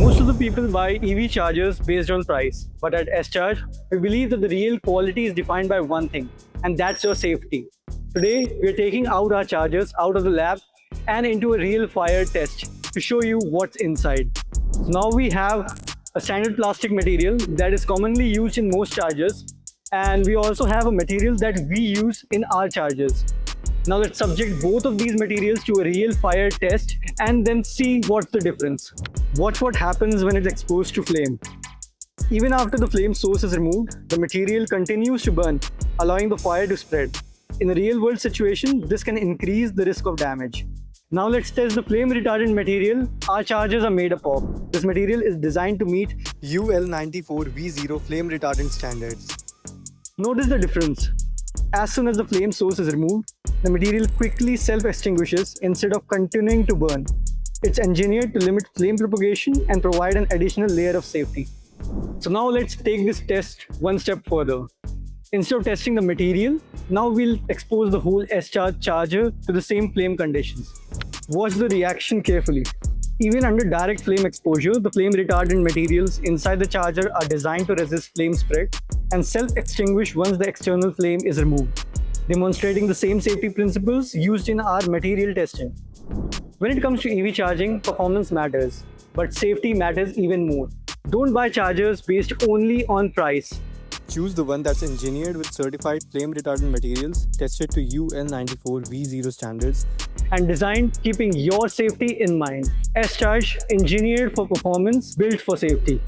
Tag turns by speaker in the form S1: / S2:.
S1: Most of the people buy EV chargers based on price, but at S-Charge, we believe that the real quality is defined by one thing, and that's your safety. Today, we're taking out our chargers out of the lab and into a real fire test to show you what's inside. So now we have a standard plastic material that is commonly used in most chargers, and we also have a material that we use in our chargers. Now let's subject both of these materials to a real fire test and then see what's the difference. Watch what happens when it's exposed to flame. Even after the flame source is removed, the material continues to burn, allowing the fire to spread. In a real world situation, this can increase the risk of damage. Now let's test the flame retardant material our chargers are made up of. This material is designed to meet
S2: UL94V0 flame retardant standards.
S1: Notice the difference. As soon as the flame source is removed, the material quickly self-extinguishes instead of continuing to burn. It's engineered to limit flame propagation and provide an additional layer of safety. So now let's take this test one step further. Instead of testing the material, now we'll expose the whole S-Charge charger to the same flame conditions. Watch the reaction carefully. Even under direct flame exposure, the flame retardant materials inside the charger are designed to resist flame spread and self-extinguish once the external flame is removed, demonstrating the same safety principles used in our material testing. When it comes to EV charging, performance matters, but safety matters even more. Don't buy chargers based only on price.
S2: Choose the one that's engineered with certified flame retardant materials tested to UL94V0 standards
S1: And designed keeping your safety in mind. S-Charge, engineered for performance, built for safety.